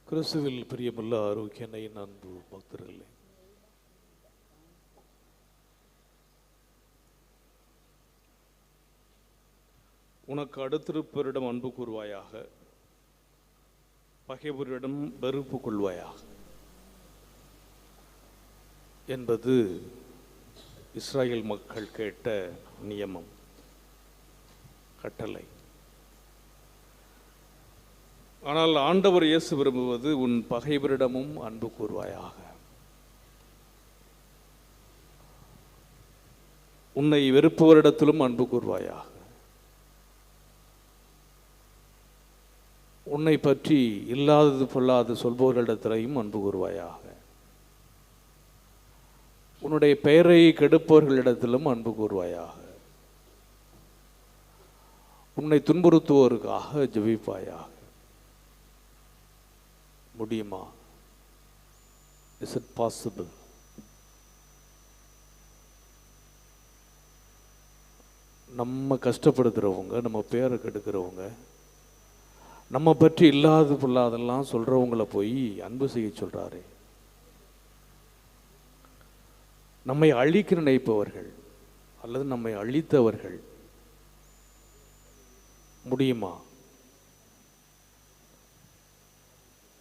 கிறிஸ்துவில் பிரியமுள்ள ஆரோக்கியனை அன்பு பக்தர்களே, உனக்கு அடுத்திருப்பவரிடம் அன்பு கூறுவாயாக, பகைவரிடம் வெறுப்பு கொள்வாயாக என்பது இஸ்ராயேல் மக்கள் கேட்ட நியமம், கட்டளை. ஆனால் ஆண்டவர் இயேசு விரும்புவது உன் பகைவரிடமும் அன்பு கூறுவாயாக. உன்னை வெறுப்பவரிடத்திலும் அன்பு கூறுவாயாக. உன்னை பற்றி இல்லாதது பொல்லாது சொல்பவர்களிடத்திலையும் அன்பு கூறுவாயாக. உன்னுடைய பெயரை கெடுப்பவர்களிடத்திலும் அன்பு கூறுவாயாக. உன்னை துன்புறுத்துவோருக்காக ஜெபிப்பாயாக. முடியுமா? Is it possible? நம்ம கஷ்டப்படுத்துறவங்க, நம்ம பேரை கெடுக்கிறவங்க, நம்ம பற்றி இல்லாது பொல்லாதெல்லாம் சொல்றவங்கள போய் அன்பு செய்ய சொல்றாரு. நம்மை அழிக்க நினைப்பவர்கள் அல்லது நம்மை அழித்தவர்கள், முடியுமா?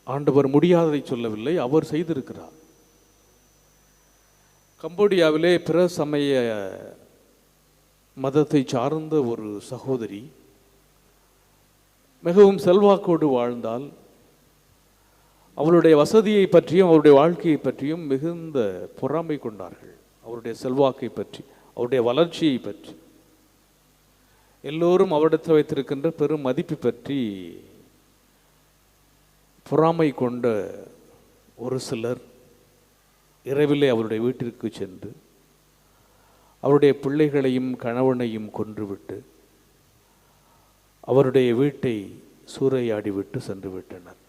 ஆண்டவர் முடியாததை சொல்லவில்லை, அவர் செய்திருக்கிறார். கம்போடியாவிலே பிற சமய மதத்தை சார்ந்த ஒரு சகோதரி மிகவும் செல்வாக்கோடு வாழ்ந்தால், அவருடைய வசதியை பற்றியும் அவருடைய வாழ்க்கையை பற்றியும் மிகுந்த பொறாமை கொண்டார்கள். அவருடைய செல்வாக்கை பற்றி, அவருடைய வளர்ச்சியை பற்றி, எல்லோரும் அவரிடத்தில் வைத்திருக்கின்ற பெரும் மதிப்பு பற்றி பொறாமை கொண்ட ஒரு சிலர் இரவிலே அவருடைய வீட்டிற்கு சென்று அவருடைய பிள்ளைகளையும் கணவனையும் கொன்றுவிட்டு அவருடைய வீட்டை சூறையாடிவிட்டு சென்று விட்டனர்.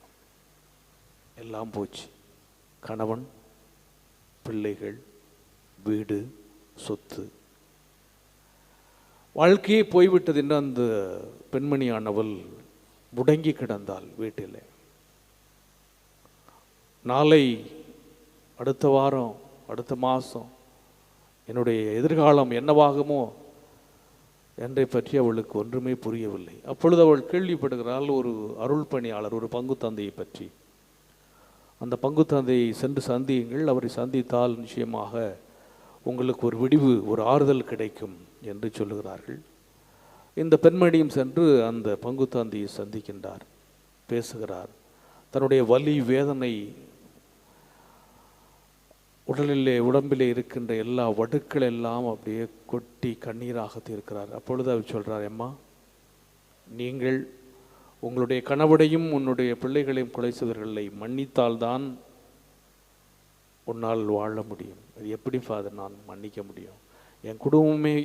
எல்லாம் போச்சு. கணவன், பிள்ளைகள், வீடு, சொத்து, வாழ்க்கையே போய்விட்டது என்று அந்த பெண்மணியானவள் முடங்கி கிடந்தாள் வீட்டில். நாளை, அடுத்த வாரம், அடுத்த மாதம் என்னுடைய எதிர்காலம் என்னவாகுமோ என்றை பற்றி அவளுக்கு ஒன்றுமே புரியவில்லை. அப்பொழுது அவள் கேள்விப்படுகிறாள் ஒரு அருள் பணியாளர், ஒரு பங்கு தந்தையை பற்றி. அந்த பங்கு தந்தையை சென்று சந்தியுங்கள், அவரை சந்தித்தால் நிச்சயமாக உங்களுக்கு ஒரு விடிவு, ஒரு ஆறுதல் கிடைக்கும் என்று சொல்லுகிறார்கள். இந்த பெண்மணியும் சென்று அந்த பங்கு தந்தையை சந்திக்கின்றார், பேசுகிறார். தன்னுடைய வலி, வேதனை, உடம்பிலே இருக்கின்ற எல்லா வடுக்கள் எல்லாம் அப்படியே கொட்டி கண்ணீராக தீர்க்கிறார். அப்பொழுது அவர் சொல்கிறார், அம்மா, நீங்கள் உங்களுடைய கணவனையும் உன்னுடைய பிள்ளைகளையும் கொலை செய்தவர்களை மன்னித்தால்தான் உன்னால் வாழ முடியும். அது எப்படி ஃபாதர் நான் மன்னிக்க முடியும்? என் குடும்பமே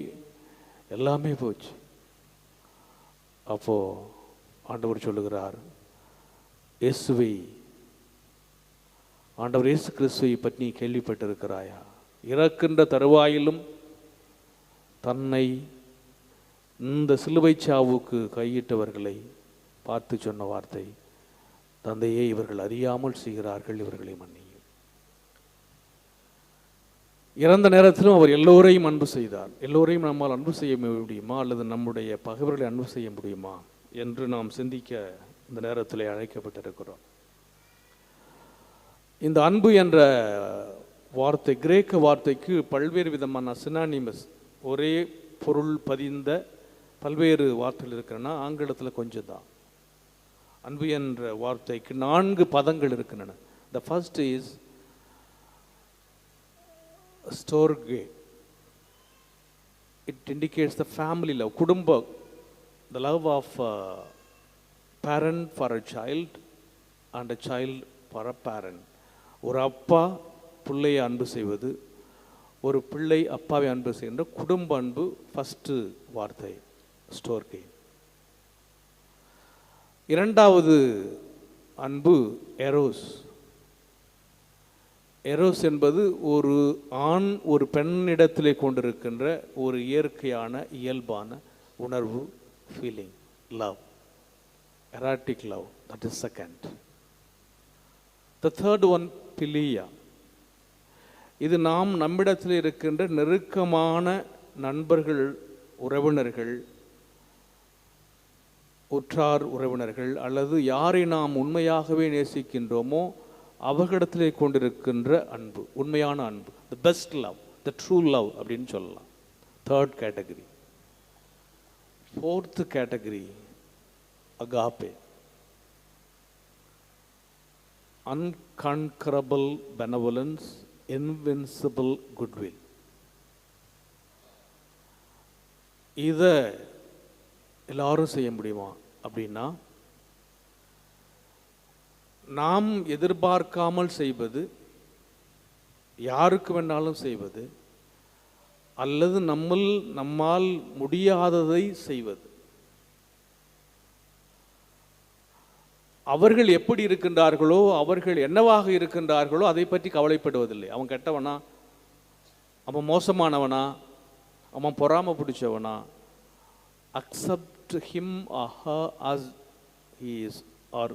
எல்லாமே போச்சு. அப்போது ஆண்டவர் சொல்லுகிறார், ஆண்டவர் இயேசு கிறிஸ்துவை பற்றி கேள்விப்பட்டிருக்கிறாயா? இறக்கின்ற தருவாயிலும் தன்னை இந்த சிலுவை சாவுக்கு கையிட்டவர்களை பார்த்து சொன்ன வார்த்தை, தந்தையே, இவர்கள் அறியாமல் செய்கிறார்கள், இவர்களை மன்னியும். இறந்த நேரத்திலும் அவர் எல்லோரையும் அன்பு செய்தார். எல்லோரையும் நம்மால் அன்பு செய்ய முடியுமா அல்லது நம்முடைய பகைவர்களை அன்பு செய்ய முடியுமா என்று நாம் சிந்திக்க இந்த நேரத்தில் அழைக்கப்பட்டிருக்கிறோம். இந்த அன்பு என்ற வார்த்தை, கிரேக்க வார்த்தைக்கு பல்வேறு விதமான சினானிமஸ், ஒரே பொருள் பதிந்த பல்வேறு வார்த்தைகள் இருக்கிறன்னா ஆங்கிலத்தில் கொஞ்சம் தான். அன்பு என்ற வார்த்தைக்கு 4 பதங்கள் இருக்கின்றன. The first is storge. It indicates the family love, குடும்ப, the love of parent for a child and a child for a parent. ஒரு அப்பா பிள்ளையை அன்பு செய்வது, ஒரு பிள்ளை அப்பாவை அன்பு செய்கின்ற குடும்ப அன்பு ஃபஸ்ட்டு வார்த்தை, ஸ்டோர்கே. இரண்டாவது அன்பு எரோஸ். எரோஸ் என்பது ஒரு ஆண் ஒரு பெண்ணிடத்திலே கொண்டிருக்கின்ற ஒரு இயற்கையான இயல்பான உணர்வு, feeling, love, erotic love. That is second. The third one, பிலியா. இது நாம் நம்மிடத்தில் இருக்கின்ற நெருக்கமான நண்பர்கள், உறவினர்கள், உற்றார் உறவினர்கள், அல்லது யாரை நாம் உண்மையாகவே நேசிக்கின்றோமோ அவர்களிடத்திலே கொண்டிருக்கின்ற அன்பு, உண்மையான அன்பு, the best love, the true love அப்படின்னு சொல்லலாம். Third category. Fourth category Agape, unconquerable benevolence, invincible goodwill. இதை எல்லாரும் செய்ய முடியுமா அப்படின்னா, நாம் எதிர்பார்க்காமல் செய்வது, யாருக்கு வேணாலும் செய்வது, அல்லது நம்மால் முடியாததை செய்வது. அவர்கள் எப்படி இருக்கின்றார்களோ, அவர்கள் என்னவாக இருக்கின்றார்களோ அதை பற்றி கவலைப்படுவதில்லை. அவன் கெட்டவனா, அவன் மோசமானவனா, அவன் பொறாமை பிடிச்சவனா, accept him or her as he is or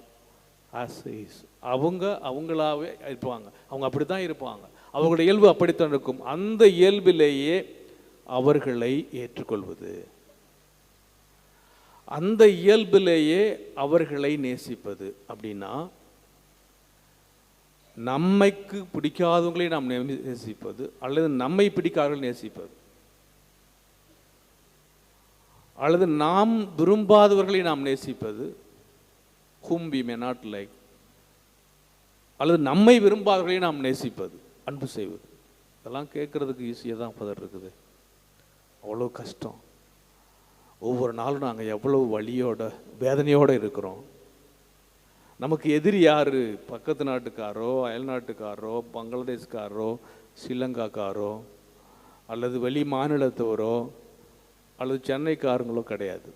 as he is. அவங்களாவே இருப்பாங்க. அவங்க அப்படி தான் இருப்பாங்க. அவங்களுடைய இயல்பு அப்படித்தான் இருக்கும். அந்த இயல்பிலேயே அவர்களை ஏற்றுக்கொள்வது, அந்த இயல்பிலேயே அவர்களை நேசிப்பது. அப்படின்னா நம்மைக்கு பிடிக்காதவங்களை நாம் நேசிப்பது, அல்லது நம்மை பிடிக்காதவர்கள் நேசிப்பது, அல்லது நாம் விரும்பாதவர்களை நாம் நேசிப்பது, whom we may not like, அல்லது நம்மை விரும்பாதவர்களை நாம் நேசிப்பது, அன்பு செய்வது. இதெல்லாம் கேட்கறதுக்கு ஈஸியாக தான் பதர் இருக்குது. அவ்வளோ கஷ்டம். ஒவ்வொரு நாளும் நாங்கள் எவ்வளவு வலியோட வேதனையோடு இருக்கிறோம். நமக்கு எதிரி யார்? பக்கத்து நாட்டுக்காரோ, அயல் நாட்டுக்காரோ, பங்களாதேஷ்காரோ, ஸ்ரீலங்காக்காரோ, அல்லது வெளி மாநிலத்தவரோ, அல்லது சென்னைக்காரங்களோ கிடையாது.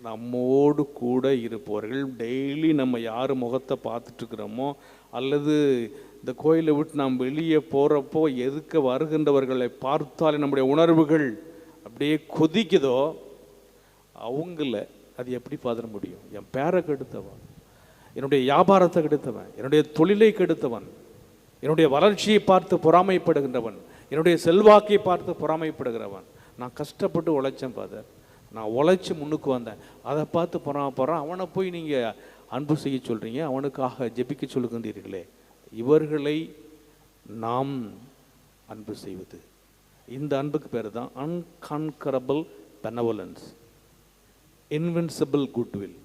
நம்மோடு கூட இருப்பவர்கள். டெய்லி நம்ம யார் முகத்தை பார்த்துட்ருக்குறோமோ, அல்லது இந்த கோயிலை விட்டு நாம் வெளியே போகிறப்போ எதுக்க வருகின்றவர்களை பார்த்தாலே நம்முடைய உணர்வுகள் அப்படியே கொதிக்குதோ, அவங்கள அது எப்படி பார்த்துட முடியும்? என் பேரை கெடுத்தவன், என்னுடைய வியாபாரத்தை கெடுத்தவன், என்னுடைய தொழிலை கெடுத்தவன், என்னுடைய வளர்ச்சியை பார்த்து பொறாமைப்படுகின்றவன், என்னுடைய செல்வாக்கை பார்த்து பொறாமைப்படுகிறவன். நான் கஷ்டப்பட்டு உழைச்சேன் ஃபாதர், நான் உழைச்சி முன்னுக்கு வந்தேன், அதை பார்த்து பொறாமப்படுறான். அவனை போய் நீங்கள் அன்பு செய்ய சொல்கிறீங்க, அவனுக்காக ஜெபிக்க சொல்லுகின்றீர்களே. இவர்களை நாம் அன்பு செய்வது. இந்த அன்புக்கு பேர் தான் அன்கான்கரபிள் பெனவலன்ஸ், இன்வின்சிபிள் குட்வில்.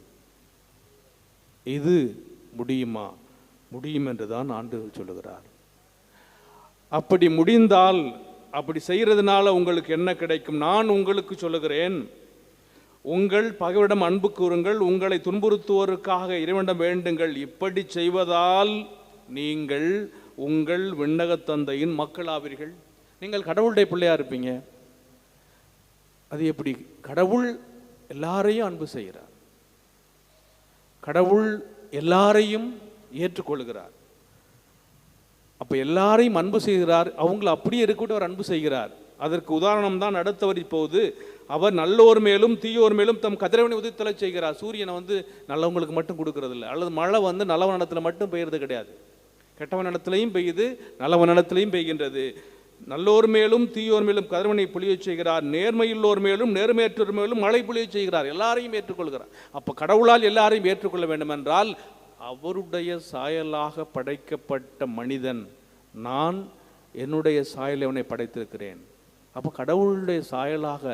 இது முடியுமா? முடியும் என்று தான் ஆண்டவர் சொல்லுகிறார். அப்படி முடிந்தால், அப்படி செய்கிறதுனால உங்களுக்கு என்ன கிடைக்கும்? நான் உங்களுக்கு சொல்லுகிறேன், உங்கள் பகைவரிடம் அன்பு கூறுங்கள், உங்களை துன்புறுத்துவோருக்காக இறைவனிடம் வேண்டுங்கள். இப்படி செய்வதால் நீங்கள் உங்கள் விண்ணக தந்தையின் மக்களாவீர்கள். நீங்கள் கடவுளுடைய பிள்ளையா இருப்பீங்க. அது எப்படி? கடவுள் எல்லாரையும் அன்பு செய்கிறார், கடவுள் எல்லாரையும் ஏற்றுக்கொள்கிறார். அப்போ எல்லாரையும் அன்பு செய்கிறார். அவங்களை அப்படியே இருக்கட்டும், அவர் அன்பு செய்கிறார். அதற்கு உதாரணம் தான் அடுத்தவர். இப்போது அவர் நல்லோர் மேலும் தீயோர் மேலும் தம் கதிரவனை உதித்தலை செய்கிறார். சூரியனை நல்லவங்களுக்கு மட்டும் கொடுக்கறது இல்லை, அல்லது மழை நல்லவன் இடத்துல மட்டும் பெய்யறது கிடையாது. கெட்டவன் இடத்துலையும் பெய்யுது, நல்லவன் இடத்துலையும் பெய்கின்றது. நல்லோர் மேலும் தீயோர் மேலும் கதிரவனை பொழிய செய்கிறார், நேர்மையுள்ளோர் மேலும் நேர்மையற்றோர் மேலும் மழை பொழிய செய்கிறார். எல்லாரையும் ஏற்றுக்கொள்கிறார். அப்போ கடவுளால் எல்லாரையும் ஏற்றுக்கொள்ள வேண்டும் என்றால், அவருடைய சாயலாக படைக்கப்பட்ட மனிதன், நான் என்னுடைய சாயலை அவனை படைத்திருக்கிறேன். அப்போ கடவுளுடைய சாயலாக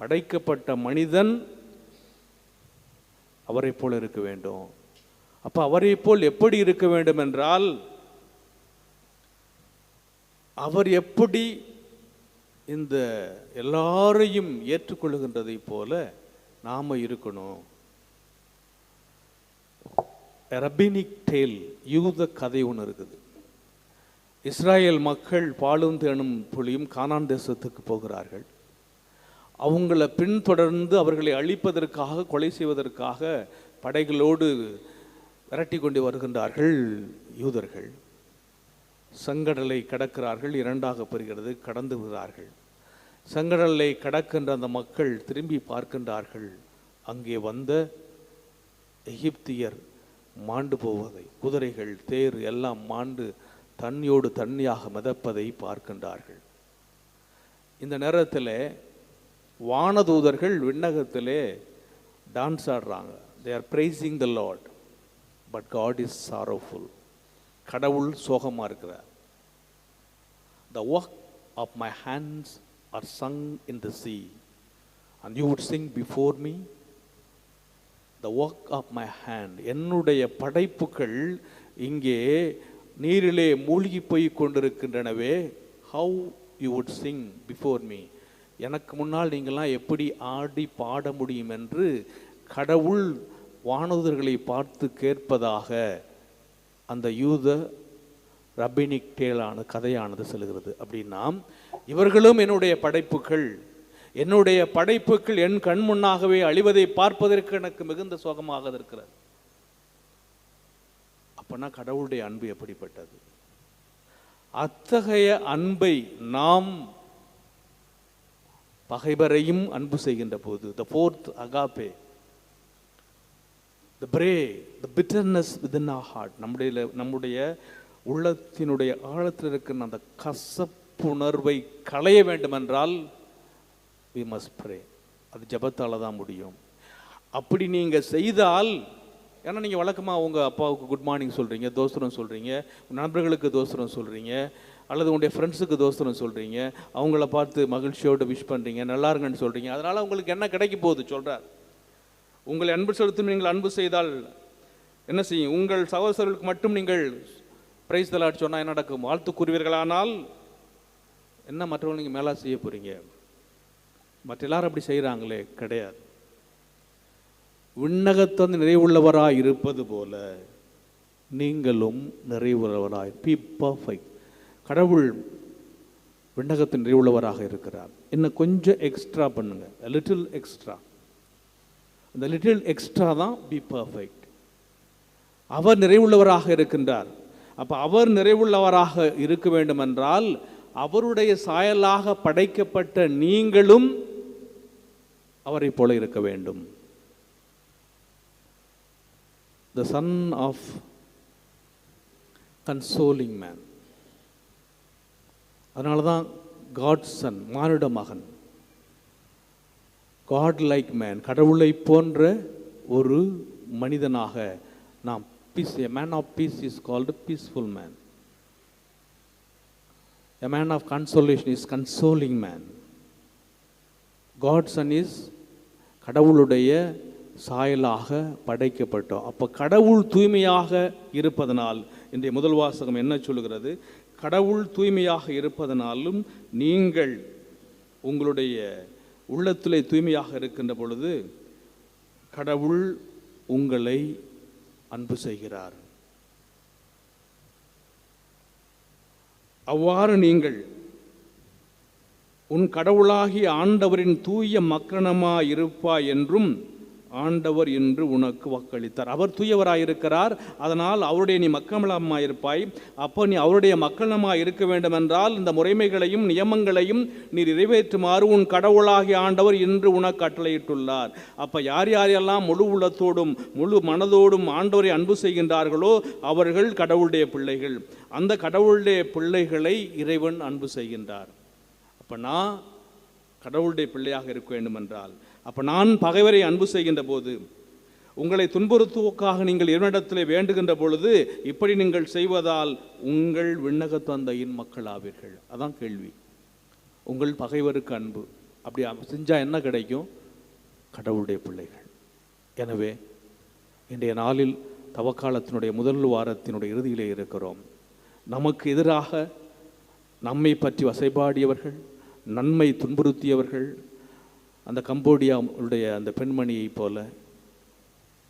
படைக்கப்பட்ட மனிதன் அவரை போல் இருக்க வேண்டும். அப்போ அவரை போல் எப்படி இருக்க வேண்டும் என்றால், அவர் எப்படி இந்த எல்லாரையும் ஏற்றுக்கொள்கின்றதை போல நாம இருக்கணும். ரபினிக் டேல், யூத கதை ஒன்று இருக்குது. இஸ்ராயேல் மக்கள் பாலும் தேனும் புலியும் கானான் தேசத்துக்கு போகிறார்கள். அவங்கள பின்தொடர்ந்து அவர்களை அழிப்பதற்காக, கொலை செய்வதற்காக படைகளோடு விரட்டி கொண்டு வருகின்றார்கள் யூதர்கள். செங்கடலை கடக்கிறார்கள், இரண்டாக பிரிகிறது, கடந்து விடுகிறார்கள். செங்கடலை கடக்கின்ற அந்த மக்கள் திரும்பி பார்க்கின்றார்கள். அங்கே வந்த எகிப்தியர் மாண்டு போவதை, குதிரைகள் தேர் எல்லாம் மாண்டு தண்ணியோடு தண்ணியாக மிதப்பதை பார்க்கின்றார்கள். இந்த நேரத்தில் வானதூதர்கள் விண்ணகத்திலே டான்ஸ் ஆடுறாங்க. they are praising the Lord, but God is sorrowful. கடவுள் சோகமாக இருக்கிறார். the work of my hands are sung in the sea, and you would sing before me. the work of my hand, என்னுடைய படைப்புகள் இங்கே நீரிலே மூழ்கி போய் கொண்டிருக்கின்றனவே, how you would sing before me, எனக்கு முன்னால் நீங்கள்லாம் எப்படி ஆடி பாட முடியும் என்று கடவுள் வானதூதர்களை பார்த்து கேட்பதாக அந்த யூத ரபினிக் டேலான கதையானது செல்கிறது. அப்படின்னா இவர்களும் என்னுடைய படைப்புகள், என்னுடைய படைப்புகள் என் கண் முன்னாகவே அழிவதை பார்ப்பதற்கு எனக்கு மிகுந்த சோகமாக இருக்கிறது. அப்பனா கடவுளுடைய அன்பு எப்படிப்பட்டது? அத்தகைய அன்பை நாம் பகைவரையும் அன்பு செய்கின்ற போது, the fourth agape, the brave, the bitterness within our heart, நம்முடைய உள்ளத்தினுடைய ஆழத்தில் இருக்கிற அந்த கசப்புணர்வை களைய வேண்டுமென்றால் we must pray. அது ஜெபத்தால் தான் முடியும். அப்படி நீங்கள் செய்தால், ஏன்னா நீங்கள் வழக்கமாக உங்கள் அப்பாவுக்கு குட் மார்னிங் சொல்கிறீங்க, தோஸ்திரம் சொல்கிறீங்க, நண்பர்களுக்கு தோஸ்திரம் சொல்கிறீங்க, அல்லது உங்களுடைய ஃப்ரெண்ட்ஸுக்கு தோஸ்திரம் சொல்கிறீங்க, அவங்கள பார்த்து மகிழ்ச்சியோடு விஷ் பண்ணுறீங்க, நல்லா இருங்கன்னு சொல்கிறீங்க. அதனால் உங்களுக்கு என்ன கிடைக்க போகுது சொல்கிறார். உங்களை அன்பு செலுத்தும் நீங்கள் அன்பு செய்தால் என்ன செய்யும்? உங்கள் சகோதரர்களுக்கு மட்டும் நீங்கள் பிரைஸ் தி லார்ட் சொன்னால் என்ன நடக்கும்? வாழ்த்து கூறுவீர்களானால் என்ன மற்றவங்க நீங்கள் மேலே செய்ய போகிறீங்க? மற்ற எல்லாரும் அப்படி செய்கிறாங்களே, கிடையாது. விண்ணகத்தந்து நிறைவுள்ளவராய் இருப்பது போல நீங்களும் நிறைவுள்ளவராய், பி பர்ஃபெக்ட். கடவுள் விண்ணகத்தின் நிறைவுள்ளவராக இருக்கிறார். இன்னும் கொஞ்சம் எக்ஸ்ட்ரா பண்ணுங்க, லிட்டில் எக்ஸ்ட்ரா. அந்த லிட்டில் எக்ஸ்ட்ரா தான் பி பர்ஃபெக்ட். அவர் நிறைவுள்ளவராக இருக்கின்றார். அப்போ அவர் நிறைவுள்ளவராக இருக்க வேண்டும் என்றால் அவருடைய சாயலாக படைக்கப்பட்ட நீங்களும் அவரை போல இருக்க வேண்டும். The son of consoling man. அதனால தான் God's son, மானிட மகன், God like man, கடவுளை போன்ற ஒரு மனிதனாக நாம் peace, a man of peace is called a peaceful man. A man of consolation is consoling man. God's son is கடவுளுடைய சாயலாக படைக்கப்பட்டோம். அப்போ கடவுள் தூய்மையாக இருப்பதனால், இன்றைய முதல் வாசகம் என்ன சொல்லுகிறது? கடவுள் தூய்மையாக இருப்பதனாலும் நீங்கள் உங்களுடைய உள்ளத்திலே தூய்மையாக இருக்கின்ற பொழுது கடவுள் உங்களை அன்பு செய்கிறார். அவ்வாறு நீங்கள் உன் கடவுளாகிய ஆண்டவரின் தூய மக்களமாய் இருப்பாய் என்றும் ஆண்டவர் என்று உனக்கு வாக்களித்தார். அவர் தூயவராயிருக்கிறார், அதனால் அவருடைய நீ மக்களமாய் இருப்பாய். அப்போ நீ அவருடைய மக்களமாய் இருக்க வேண்டும் என்றால் இந்த முறைமைகளையும் நியமங்களையும் நீ நிறைவேற்றுமாறு உன் கடவுளாகிய ஆண்டவர் என்று உனக்கு கட்டளையிட்டுள்ளார். அப்போ யார் யாரெல்லாம் முழு உள்ளத்தோடும் முழு மனதோடும் ஆண்டவரை அன்பு செய்கின்றார்களோ அவர்கள் கடவுளுடைய பிள்ளைகள். அந்த கடவுளுடைய பிள்ளைகளை இறைவன் அன்பு செய்கின்றார். அப்போ நான் கடவுளுடைய பிள்ளையாக இருக்க வேண்டும் என்றால், அப்போ நான் பகைவரை அன்பு செய்கின்ற போது, உங்களை துன்புறுத்துவதற்காக நீங்கள் இறைவனிடத்திலே வேண்டுகின்ற பொழுது இப்படி நீங்கள் செய்வதால் உங்கள் விண்ணக தந்தையின் மக்களாவீர்கள். அதான் கேள்வி. உங்கள் பகைவருக்கு அன்பு அப்படி செஞ்சால் என்ன கிடைக்கும்? கடவுளுடைய பிள்ளைகள். எனவே இன்றைய நாளில் தவக்காலத்தினுடைய முதல் வாரத்தினுடைய இறுதியிலே இருக்கிறோம். நமக்கு எதிராக நம்மை பற்றி வசைபாடியவர்கள், நன்மை துன்புறுத்தியவர்கள், அந்த கம்போடியாவுடைய அந்த பெண்மணியைப் போல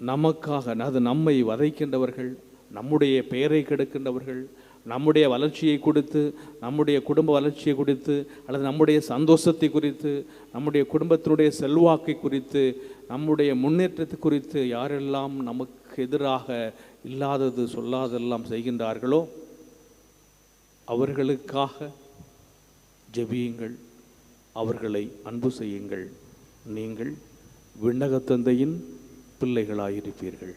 நமக்காக, அது நம்மை வதைக்கின்றவர்கள், நம்முடைய பெயரை கெடுக்கின்றவர்கள், நம்முடைய வளர்ச்சியை குறித்து, நம்முடைய குடும்ப வளர்ச்சியை குறித்து, அல்லது நம்முடைய சந்தோஷத்தை குறித்து, நம்முடைய குடும்பத்தினுடைய செல்வாக்கை குறித்து, நம்முடைய முன்னேற்றத்தை குறித்து யாரெல்லாம் நமக்கு எதிராக இல்லாதது சொல்லாதெல்லாம் செய்கின்றார்களோ அவர்களுக்காக ஜெபியுங்கள், அவர்களை அன்பு செய்யுங்கள். நீங்கள் விண்ணகத் தந்தையின் பிள்ளைகளாயிருப்பீர்கள்.